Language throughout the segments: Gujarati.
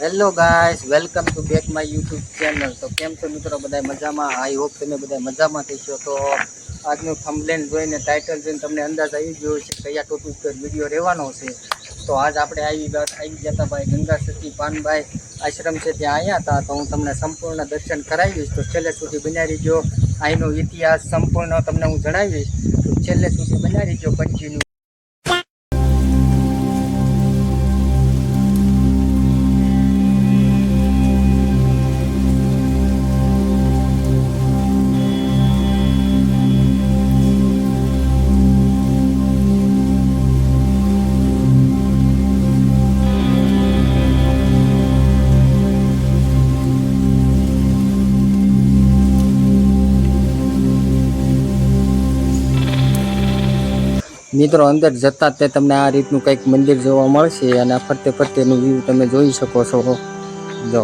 Hello guys, welcome to back my YouTube channel. તો કેમ છો મિત્રો? બધા મજામાં? આઈ હોપ તમે બધા મજામાં થશો. તો આજનું થંબનેલ જોઈને, ટાઇટલ જોઈને તમને અંદાજ આવી ગયો છે કયા ટોપિક પર વિડીયો રહેવાનો છે. તો આજ આપણે આવી ગયા હતા ભાઈ ગંગા સતી પાનભાઈ આશ્રમ છે, ત્યાં આવ્યા હતા. તો હું તમને સંપૂર્ણ દર્શન કરાવીશ, તો છેલ્લે સુધી બન્યા રહીજો. અહીંનો ઇતિહાસ સંપૂર્ણ તમને હું જણાવીશ, તો છેલ્લે સુધી બન્યા રહીજો કન્ટિન્યુ. મિત્રો અંદર જતા તે તમને આ રીતનું કંઈક મંદિર જોવા મળશે, અને ફરતે ફરતેનું વ્યૂ તમે જોઈ શકો છો. જો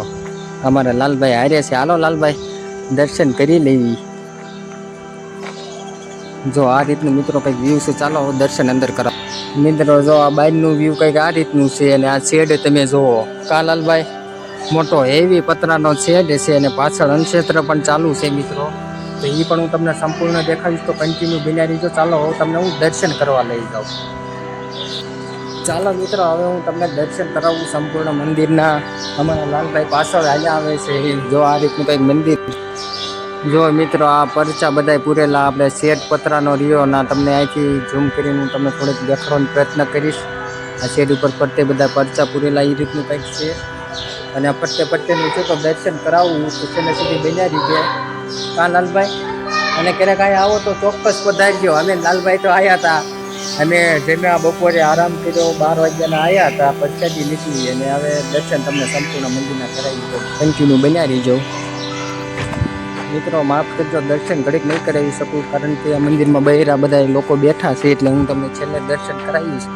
અમારા લાલભાઈ હારે છે, હાલો લાલભાઈ દર્શન કરી લેવી. જો આ રીતનું મિત્રો કંઈક વ્યૂ છે, ચાલો દર્શન અંદર કરાવો. મિત્રો જો આ બહારનું વ્યૂ કંઈક આ રીતનું છે, અને આ શેડ તમે જુઓ કા લાલભાઈ, મોટો હેવી પતરાનો શેડ છે, અને પાછળ અન્નક્ષેત્ર પણ ચાલુ છે મિત્રો. તો એ પણ હું તમને સંપૂર્ણ દેખાડીશ, તો કન્ટિન્યુ બન્યા રહીજો. ચાલો હવે તમને હું દર્શન કરવા લઈ જાઉં. ચાલો મિત્રો, હવે હું તમને દર્શન કરાવું સંપૂર્ણ મંદિરના. અમારા લાલભાઈ પાછળ હાલ્યા આવે છે. જો આ રીતનું કંઈક મંદિર જો મિત્રો, આ પરચા બધા પૂરેલા આપણે શેડ પતરાનો રહ્યો ના, તમને અહીંથી ઝૂમ કરીને હું તમને થોડીક દેખાડવાનો પ્રયત્ન કરીશ. આ શેડ ઉપર ફરતે બધા પરચા પૂરેલા એ રીતનું કંઈક છે, અને આ ફરતે ફરતેનું છે. તો દર્શન કરાવવું તો છેલ્લે સુધી બન્યા રહીજો. કા લાલભાઈ, અને ક્યારેક અહીંયા આવો તો ચોક્કસ પધારજો. અમે લાલભાઈ તો આવ્યા હતા, અમે જમ્યા, બપોરે આરામ કર્યો, 12 વાગ્યાના આવ્યા હતા, પ્રસાદી લીધી, અને હવે દર્શન તમને સંપૂર્ણ મંદિરના કરાવી દો. કન્ટિન્યુ બન્યા રહીજો. મિત્રો માફ કરજો, દર્શન ઘડીક નહીં કરાવી શકું, કારણ કે આ મંદિરમાં બહેરા બધા લોકો બેઠા છે, એટલે હું તમને છેલ્લે દર્શન કરાવીશ,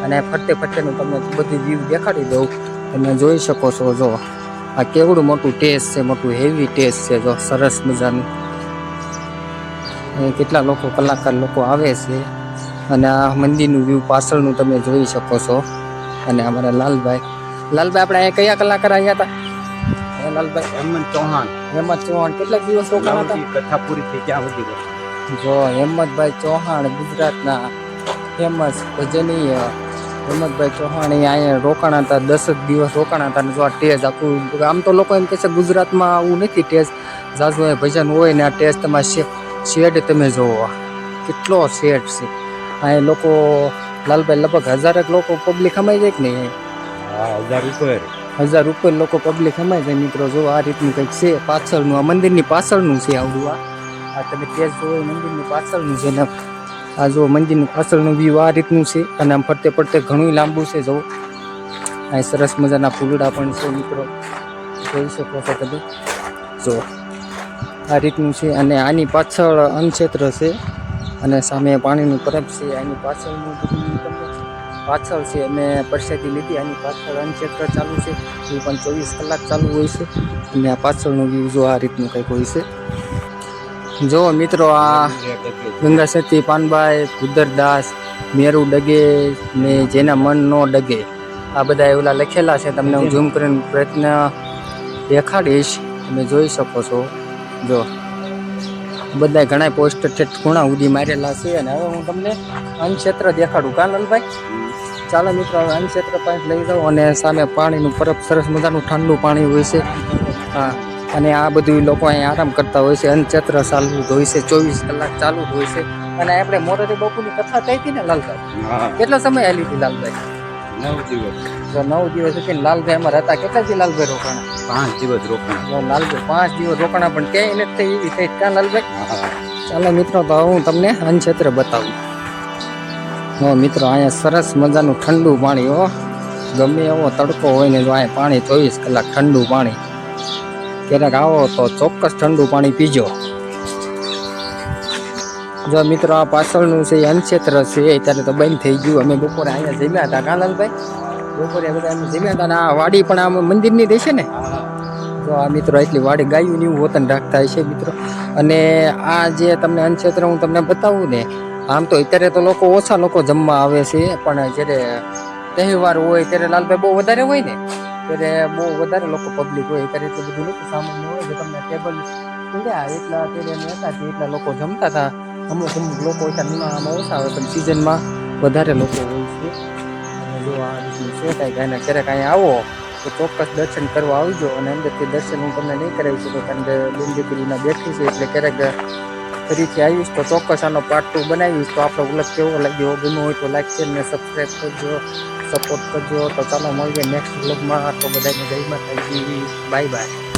અને ફરતે ફરતેનું તમને બધું વ્યૂ દેખાડી દઉં. તમે જોઈ શકો છો. જો આ કેવડું મોટું ટેસ્ટ છે, મોટું હેવી ટેસ્ટ છે. જો સરસ મજાનું, કેટલા લોકો કલાકાર લોકો આવે છે, અને આ મંદિરનું વ્યૂ પાછળનું તમે જોઈ શકો છો. અને અમારા લાલભાઈ આપણે અહીંયા કયા કલાકાર આવ્યા હતા? લાલભાઈ હેમંત ચૌહાણ. કેટલાક દિવસ રોકાણા હતા? કથા પૂરી થઈ ત્યાં સુધી. જો હેમંતભાઈ ચૌહાણ ગુજરાતના ફેમસ ભજનીય હેમંતભાઈ ચૌહાણ અહીંયા રોકાણા હતા. 10 દિવસ રોકાણા હતા. જો આ ટેજ આખું, આમ તો લોકો એમ કહે છે ગુજરાતમાં આવું નથી ટેજ, ઝાઝુ ભજન હોય ને આ ટેજ તમારે શેડ તમે જોવો કેટલો શેડ છે. અહીં લોકો લાલભાઈ લગભગ 1000 લોકો પબ્લિક હમાઈ જાય કે નહીં? 1000 ઉપર લોકો પબ્લિક હમાઈ જાય મિત્રો. જો આ રીતનું કંઈક છે પાછળનું, આ મંદિરની પાછળનું છે આવડું. આ તમે ટેજ જોવો મંદિરની પાછળનું છે, ને આ જો મંદિરનું પાછળનું વ્યૂ આ રીતનું છે, અને આમ ફરતે ફરતે ઘણું લાંબુ છે. જો અહીં સરસ મજાના ફૂલડા પણ છે મિત્રો, જોઈ શકો છો તમે. જો આ રીતનું છે, અને આની પાછળ અન્નક્ષેત્ર છે, અને સામે પાણીનું પરબ છે. આની પાછળનું બધું તમને પાછળ છે, અમે પ્રસાદી લીધી. આની પાછળ અન્નક્ષેત્ર ચાલુ છે, એ પણ 24 કલાક ચાલુ હોય છે. અને આ પાછળનું વ્યૂ જો આ રીતનું કંઈક હોય છે. જો મિત્રો, આ ગંગા સતી પાનભાઈ, ભુદરદાસ, મેરુ ડગે ને જેના મન નો ડગે, આ બધા એવલા લખેલા છે. તમને હું ઝૂમ કરીને પ્રયત્ન દેખાડીશ, તમે જોઈ શકો છો. જો બધા ઘણા પોસ્ટર ખૂણા સુધી મારેલા છે, અને હવે હું તમને અન્નક્ષેત્ર દેખાડું. કા લાલભાઈ, ચાલો મિત્રો હવે અન્નક્ષેત્ર પાસે લઈ જાઉં. અને સામે પાણીનું પરબ સરસ મજાનું ઠંડુ પાણી હોય છે. હા, અને આ બધું લોકો અહીં આરામ કરતા હોય છે. અન્નક્ષેત્ર ચાલુ હોય છે, 24 કલાક ચાલુ હોય છે. અને આપણે મોરારી બાપુની કથા થઈ હતી ને લાલભાઈ, કેટલો સમય હાલી હતી લાલભાઈ? 9 દિવસ. જો 9 દિવસ હતી ને લાલભાઈ અમારે હતા. કેટલા દી લાલભાઈ રોકાણા? 5 દિવસ રોકાણા. લાલભાઈ 5 દિવસ રોકાણા, પણ ક્યાંય નથી થઈ એવી થઈ. ક્યાં લાલભાઈ? ચાલો મિત્રો, તો હું તમને અન્નક્ષેત્ર બતાવું. મિત્રો અહીંયા સરસ મજાનું ઠંડુ પાણી. ગમે એવો તડકો હોય ને, જો અહીંયા પાણી 24 કલાક ઠંડુ પાણી. ક્યારેક આવો તો ચોક્કસ ઠંડુ પાણી પીજો. જો મિત્રો, આ પાછળનું છે અન્નક્ષેત્ર છે, અત્યારે તો બંધ થઈ ગયું. અમે બપોરે અહીંયા જમ્યા હતા. કા લાલભાઈ, બપોરે બધા અમે જમ્યા હતા. અને આ વાડી પણ આ મંદિરની રહેશે ને. જો આ મિત્રો એટલી વાડી ગાયું ને એવું વતન રાખતા હશે મિત્રો. અને આ જે તમને અન્નક્ષેત્ર હું તમને બતાવું ને, આમ તો અત્યારે તો લોકો ઓછા લોકો જમવા આવે છે, પણ જ્યારે તહેવાર હોય ત્યારે લાલભાઈ બહુ વધારે હોય ને, ત્યારે બહુ વધારે લોકો પબ્લિક હોય, ત્યારે એટલું બધું નથી સામાન્ય હોય કે તમને ટેબલ મળ્યા એટલા અત્યારે અમે હતા એટલા લોકો જમતા હતા. અમુક અમુક લોકો હતા ઉનાળામાં ઓછા આવે પણ સિઝનમાં વધારે લોકો હોય છે. અને જો આ રીતનું છે કઈક એને ક્યારેક અહીંયા આવો તો ચોક્કસ દર્શન કરવા આવજો. અને અંદરથી દર્શન હું તમને નહીં કરાવી શકું કારણ કે બેન દીકરીના બેઠી છે, એટલે ક્યારેક ફરીથી આવીશ તો ચોક્કસ આનો પાર્ટ 2 બનાવીશ. તો આપણો વ્લોગ કેવો લાગ્યો, ગમ્યો હોય તો લાઈક શેર ને સબસ્ક્રાઈબ કરજો, સપોર્ટ કરજો. તો ચાલો મળીએ નેક્સ્ટ વ્લોગમાં. તો બધાને જય માતાજી, બાય બાય.